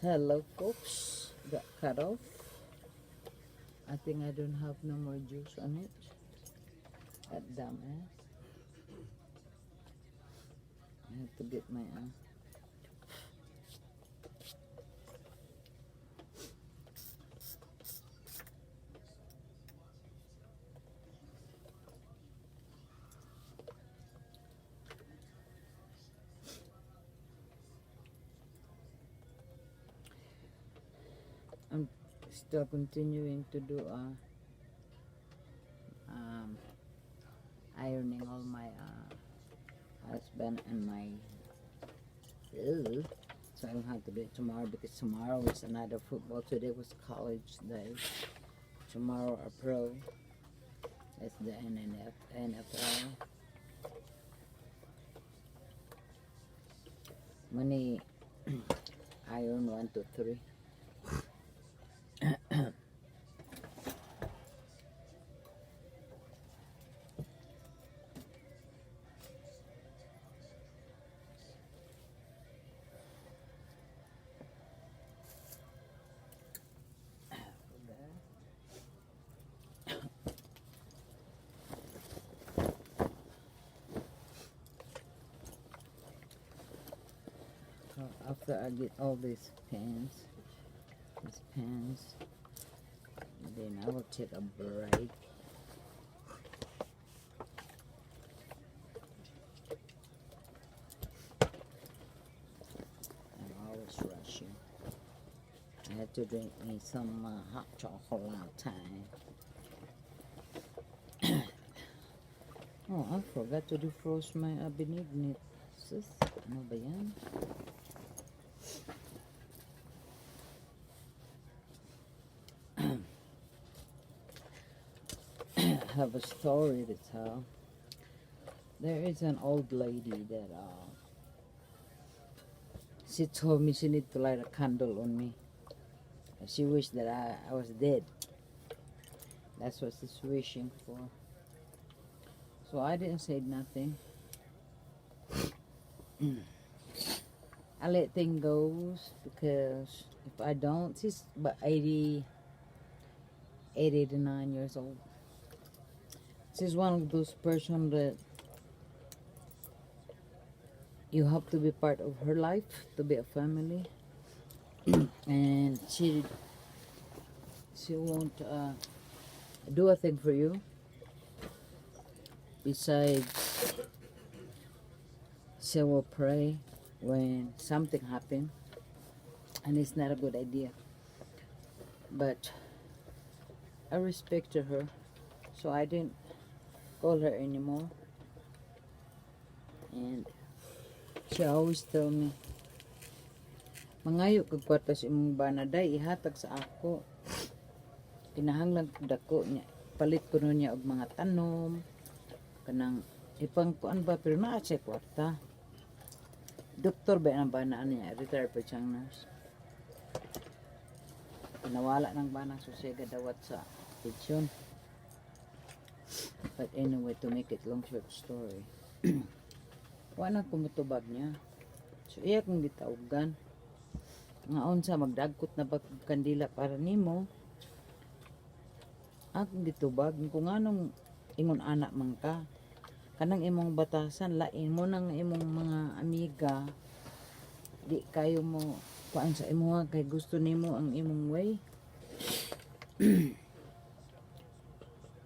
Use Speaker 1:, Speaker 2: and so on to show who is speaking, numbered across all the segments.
Speaker 1: Hello, folks. Got cut off. I think I don't have no more juice on it. That dumbass. I have to get my I'm still continuing to do ironing all my husband and my so I don't have to do it tomorrow because tomorrow is another football. Today was college day. Tomorrow a pro. That's the NFL. Money iron 1 to 3. After I get all these pans, then I will take a break. I'm always rushing. I have to drink me some hot chocolate all the time. Oh, I forgot to defrost my binignit. Sus, ano ba yan? I have a story to tell. There is an old lady that she told me she need to light a candle on me. She wished that I was dead. That's what she's wishing for. So I didn't say nothing. I let things go because if I don't, she's about 80 to 9 years old. She's one of those person that you have to be part of her life to be a family. And she won't do a thing for you besides she will pray when something happens, and it's not a good idea. But I respected her, so I didn't call her anymore. And she always tell me, mangayo kag kwarta sa imong banaday ihatag sa ako. Kinahanglan kog dako niya. Palit ko nun niya og mga tanom kanang ipang kuan ba pero naa siya kwarta. Doktor ba ang bana niya, retired pa siyang nurse. Nawala ng banang susega dawat sa pension. But anyway, to make it long short story, wala kumutubag niya. So iya kong gitawgan. Nga unsa magdagkot na ba kandila para nimo? Akong gitubag kung anong ingon anak man ka. Kanang imong batasan lain mo nang imong mga amiga. Di kayo mo kuan sa imo kay gusto nimo ang imong way.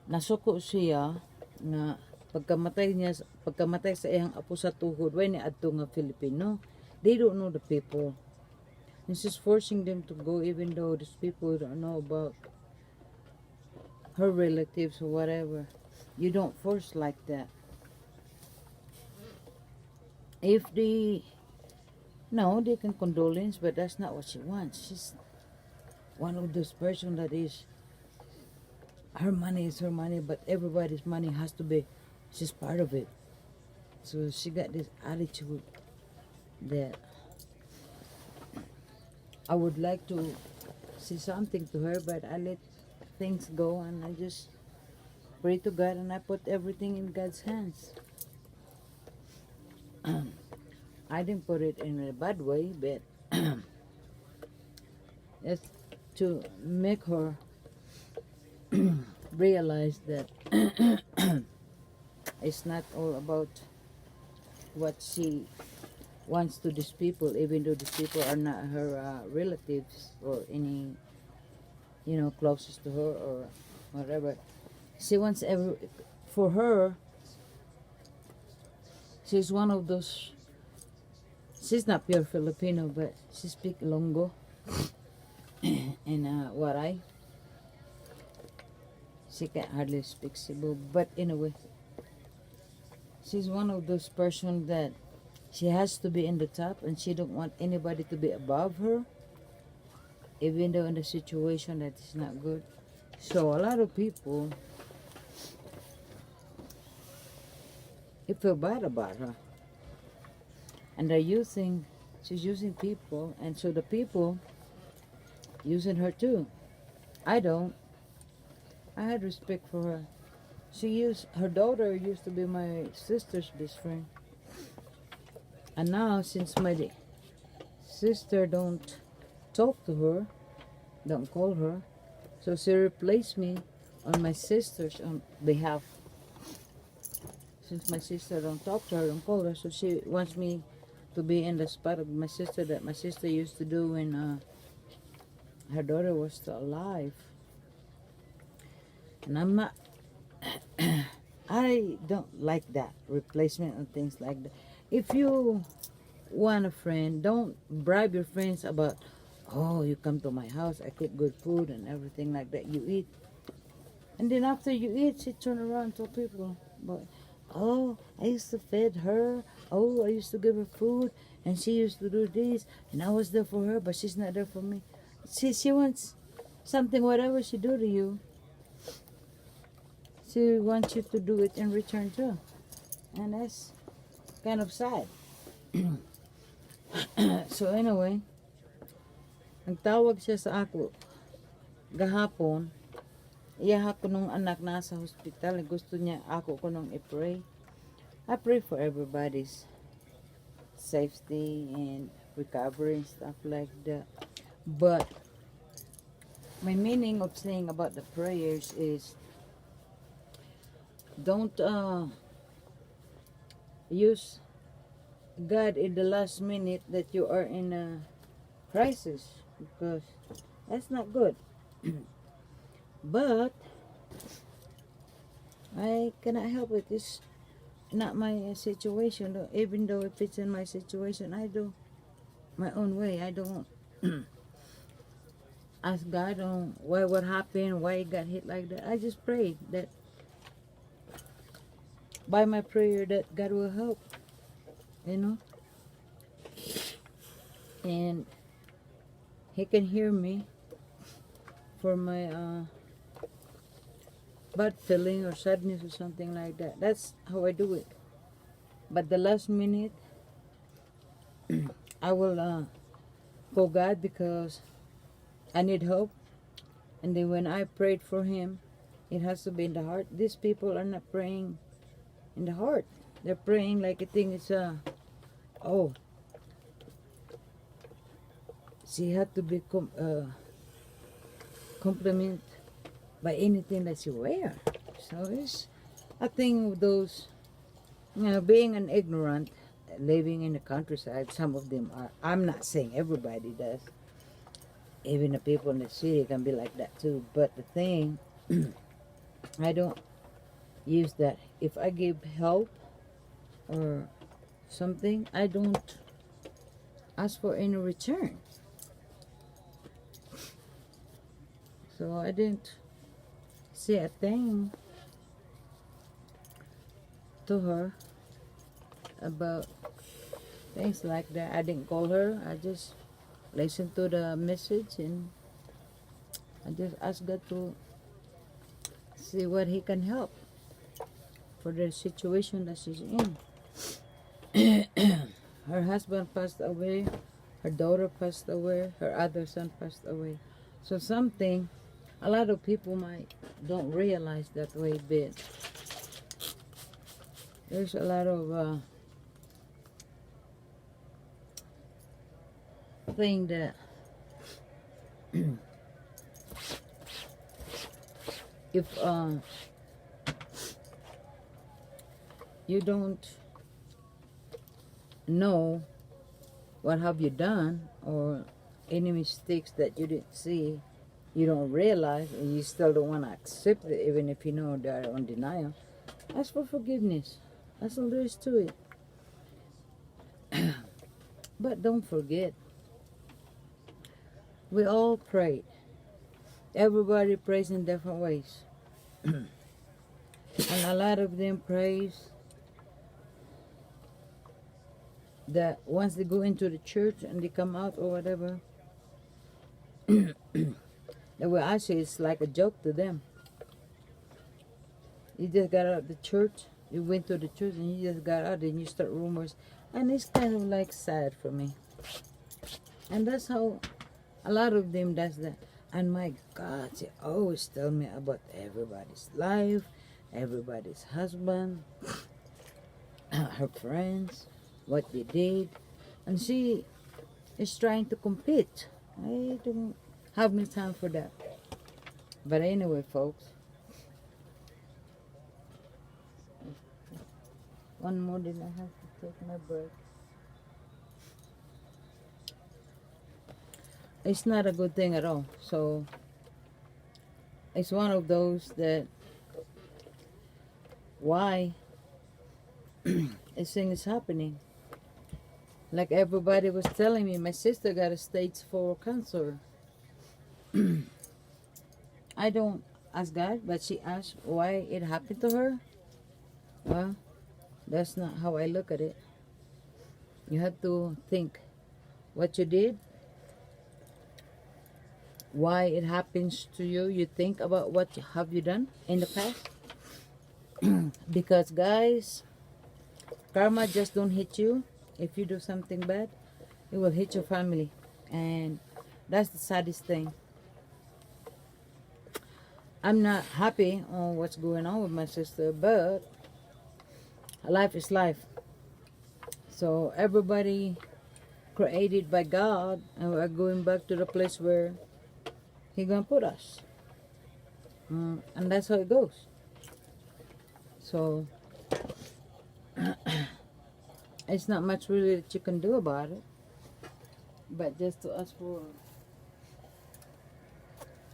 Speaker 1: Nasuko siya nga pagkamatay sa iyang apo sa tuhod way ni adto nga Filipino. They don't know the people. This is forcing them to go even though these people don't know about her relatives or whatever. You don't force like that. If they can condolence, but that's not what she wants. She's one of those person that is, her money is her money, but everybody's money has to be, she's part of it. So she got this attitude that I would like to say something to her, but I let things go and I just pray to God and I put everything in God's hands. I didn't put it in a bad way, but It's to make her realize that it's not all about what she wants to these people, even though these people are not her relatives or any, closest to her or whatever. She wants for her, she's one of those, she's not pure Filipino, but she speaks Longo and Waray. She can hardly speak Cebu, but anyway, she's one of those person that she has to be in the top and she don't want anybody to be above her, even though in the situation that is not good. So a lot of people, they feel bad about her. And she's using people, and so the people using her too. I don't. I had respect for her. Her daughter used to be my sister's best friend. And now, since my sister don't talk to her, don't call her, so she replaced me on my sister's behalf. Since my sister don't talk to her, don't call her, so she wants me to be in the spot of my sister that my sister used to do when her daughter was still alive. And I'm not, I don't like that, replacement and things like that. If you want a friend, don't bribe your friends about, oh, you come to my house, I cook good food and everything like that, you eat. And then after you eat, she turn around and tell people, but, oh, I used to feed her, oh, I used to give her food, and she used to do this, and I was there for her, but she's not there for me. She wants something, whatever she do to you, she wants you to do it in return too. And that's kind of sad. So anyway, nagtawag siya sa ako gahapon. Iya ko nung anak nasa hospital. Gusto niya ako ko nung i-pray. I pray for everybody's safety and recovery and stuff like that. But my meaning of saying about the prayers is don't use God in the last minute that you are in a crisis, because that's not good. But I cannot help it. It's not my situation. Even though if it's in my situation, I do my own way. I don't ask God on why what happened, why he got hit like that. I just pray that by my prayer that God will help, and he can hear me for my bad feeling or sadness or something like that. That's how I do it. But the last minute, I will call God because I need help. And then when I prayed for him, it has to be in the heart. These people are not praying in the heart. They're praying like a thing is oh, she had to be compliment by anything that she wear. So it's a thing of those, being an ignorant, living in the countryside. Some of them are. I'm not saying everybody does. Even the people in the city can be like that too. But the thing, I don't use that. If I give help or something, I don't ask for any return. So I didn't say a thing to her about things like that. I didn't call her. I just listened to the message and I just asked God to see what he can help for the situation that she's in. Her husband passed away, her daughter passed away, her other son passed away. So something a lot of people might don't realize that way, but there's a lot of thing that If you don't know what have you done, or any mistakes that you didn't see, you don't realize, and you still don't want to accept it, even if you know they are on denial, ask for forgiveness. That's all there is to it. But don't forget, we all prayed. Everybody prays in different ways. And a lot of them prays that once they go into the church and they come out or whatever, the way I say it's like a joke to them. You just got out of the church, you went to the church and you just got out and you start rumors. And it's kind of like sad for me. And that's how a lot of them does that. And my God, they always tell me about everybody's life, everybody's husband, her friends, what they did. And she is trying to compete. I don't have no time for that. But anyway, folks, one more, then I have to take my break. It's not a good thing at all. So it's one of those that why this thing is happening. Like everybody was telling me, my sister got a stage 4 cancer. I don't ask God, but she asked why it happened to her. Well, that's not how I look at it. You have to think what you did, why it happens to you. You think about what have you done in the past. Because guys, karma just don't hit you. If you do something bad, it will hit your family. And that's the saddest thing. I'm not happy on what's going on with my sister, but life is life. So everybody created by God, and we're going back to the place where He gonna put us. And that's how it goes. So it's not much really that you can do about it, but just to ask for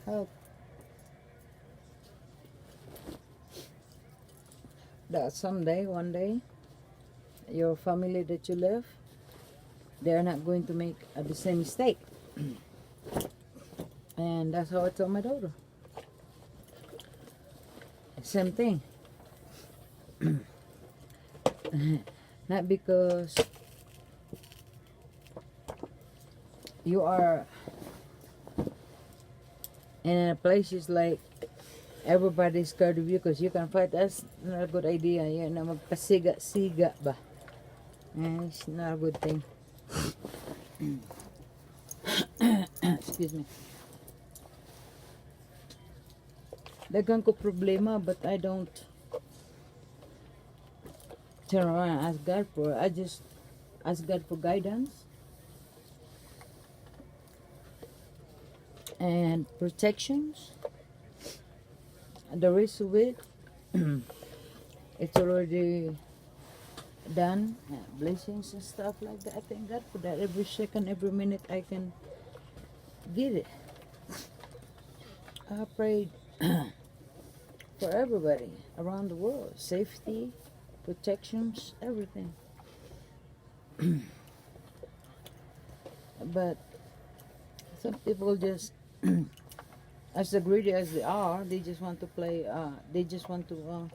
Speaker 1: help. That someday, one day, your family that you left, they're not going to make the same mistake. And that's how I told my daughter. Same thing. Not because you are in a places like everybody's scared of you because you can fight. That's not a good idea. You're na magpasiga-siga ba? It's not a good thing. Excuse me. Dagan ko problema, but I don't turn around and ask God for it. I just ask God for guidance and protections. The rest of it, it's already done. Blessings and stuff like that. I thank God for that. Every second, every minute I can get it. I prayed for everybody around the world. Safety, protections, everything. But some people just, as greedy as they are, they just want to play, they just want to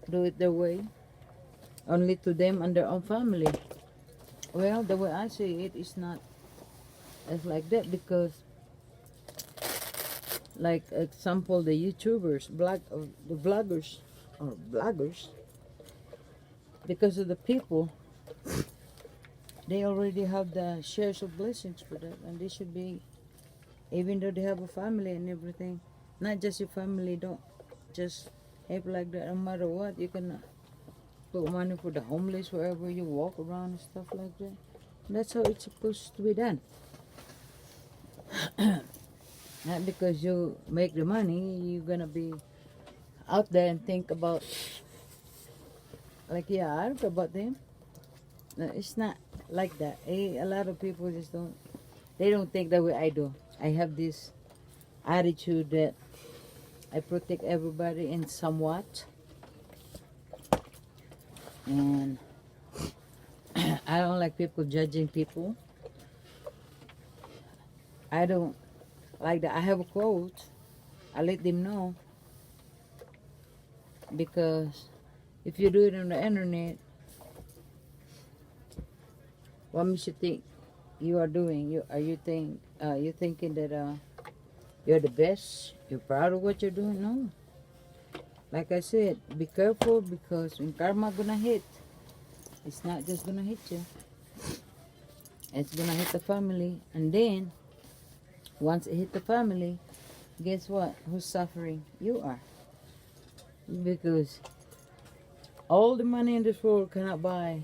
Speaker 1: do it their way, only to them and their own family. Well, the way I see it is not as like that, because like example, the YouTubers, the vloggers or bloggers, because of the people, they already have the shares of blessings for that, and they should be, even though they have a family and everything, not just your family, don't just help like that. No matter what, you can put money for the homeless wherever you walk around and stuff like that. That's how it's supposed to be done. Not because you make the money, you're gonna be out there and think about, like, yeah, I don't care about them. No, it's not like that. A lot of people just don't, they don't think the way I do. I have this attitude that I protect everybody in somewhat. And I don't like people judging people. I don't like that. I have a quote. I let them know. Because if you do it on the internet, what makes you think you are doing? You thinking that you're the best? You're proud of what you're doing? No. Like I said, be careful because when karma gonna hit, it's not just gonna hit you. It's gonna hit the family, and then once it hit the family, guess what? Who's suffering? You are. Because all the money in this world cannot buy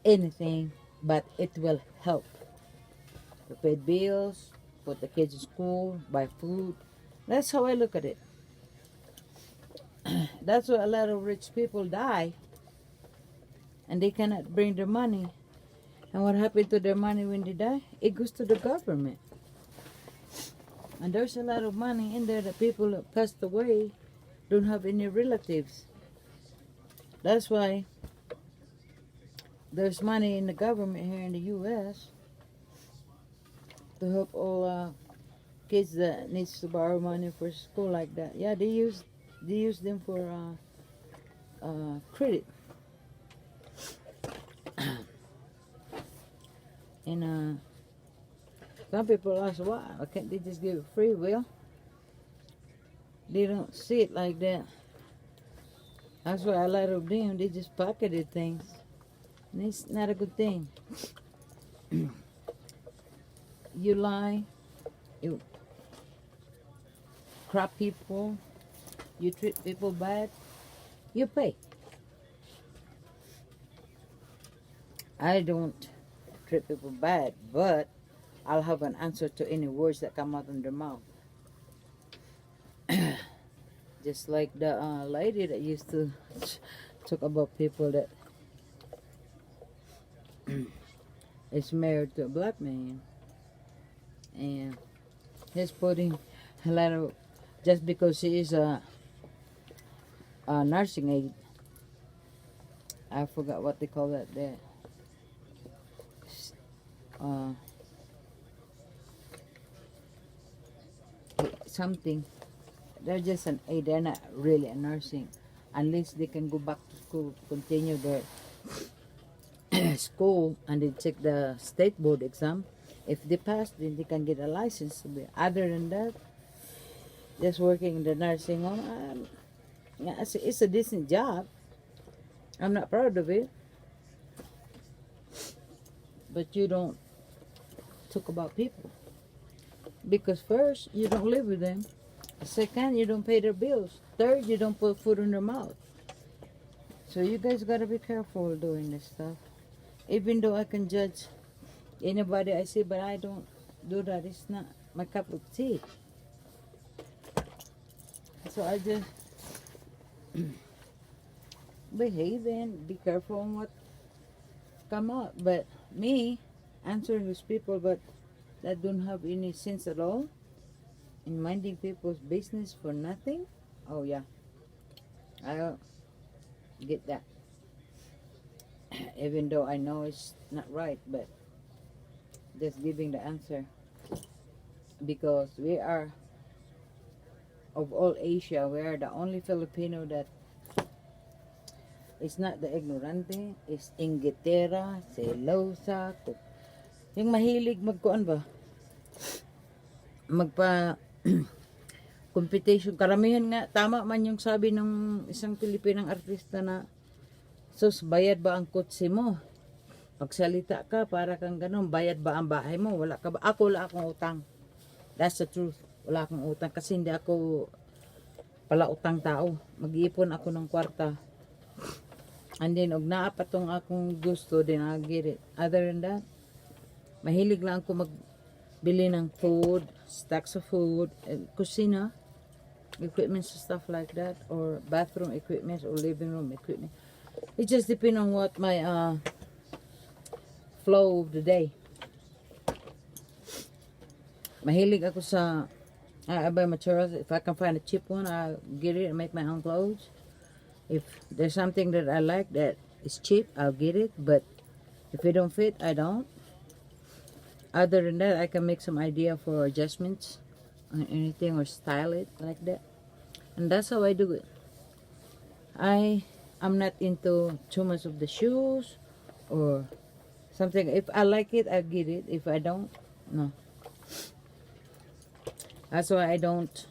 Speaker 1: anything, but it will help to pay bills, put the kids in school, buy food. That's how I look at it. That's why a lot of rich people die and they cannot bring their money. And what happened to their money when they die? It goes to the government. And there's a lot of money in there that people that passed away don't have any relatives. That's why there's money in the government here in the U.S. to help all kids that needs to borrow money for school like that. Yeah, they use them for credit. And some people ask, why can't they just give it free? Well, they don't see it like that. That's why a lot of them, they just pocketed things. And it's not a good thing. You lie, you crap people, you treat people bad, you pay. I don't treat people bad, but I'll have an answer to any words that come out of their mouth. Just like the lady that used to talk about people that is married to a black man, and he's putting a lot of, just because she is a nursing aide. I forgot what they call that there. Something. They're just an aide. They're not really a nursing, unless they can go back to school, continue their school, and they take the state board exam. If they pass, then they can get a license. Other than that, just working in the nursing home, yeah, it's a decent job. I'm not proud of it, but you don't talk about people, because first, you don't live with them. Second, you don't pay their bills. Third, you don't put food in their mouth. So you guys gotta be careful doing this stuff. Even though I can judge anybody I see, but I don't do that. It's not my cup of tea. So I just behave and be careful on what come out. But me answering these people, but that don't have any sense at all, in minding people's business for nothing. Oh yeah, I don't get that. Even though I know it's not right, but just giving the answer, because we are, of all Asia, we are the only Filipino that is not the ignorante, is inggitera, selosa, yung mahilig magkuan ba, magpa competition. Karamihan nga, tama man yung sabi ng isang Pilipinang artista na, sus, bayad ba ang kotse mo? Pagsalita ka, para kang ganun, bayad ba ang bahay mo? Wala ka ba? Ako, wala akong utang. That's the truth. Wala akong utang kasi hindi ako pala utang tao. Mag-iipon ako ng kwarta. And then, og naapat tong akong gusto, then I'll get it. Other than that, mahilig lang ako bili ng food, stacks of food, kusina, equipments and stuff like that, or bathroom equipment or living room equipment. It just depends on what my flow of the day. Mahilig ako sa I buy materials. If I can find a cheap one, I'll get it and make my own clothes. If there's something that I like that is cheap, I'll get it. But if it don't fit, I don't. Other than that, I can make some idea for adjustments on anything or style it like that. And that's how I do it. I'm not into too much of the shoes or something. If I like it, I'll get it. If I don't, no. That's why I don't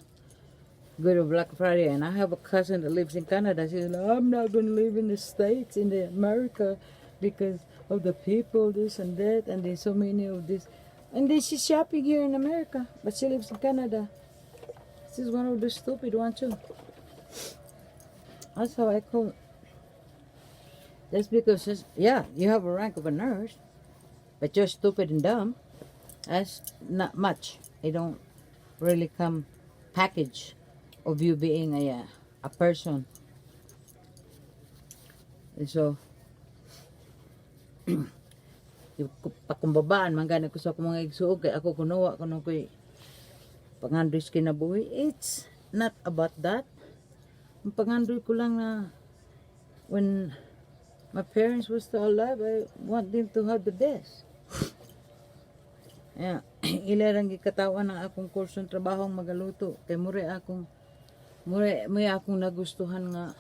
Speaker 1: go to Black Friday. And I have a cousin that lives in Canada. She's like, I'm not going to live in the States, in the America, because of the people, this and that, and there's so many of this. And then she's shopping here in America, but she lives in Canada. She's one of the stupid ones too. That's how I call it. That's because, yeah, you have a rank of a nurse, but you're stupid and dumb. That's not much. They don't really come package of you being a person. And so pakumbabaan man gani ko sa akong mga igsuog kay ako kunawa kuno koy pangandris kinabuhi. It's not about that. Ang pangandoy ko lang na when my parents were still alive, I want them to have the best. Yeah, ilarang gikatawan ng akong kursong trabahong magaluto kay mure akong nagustuhan nga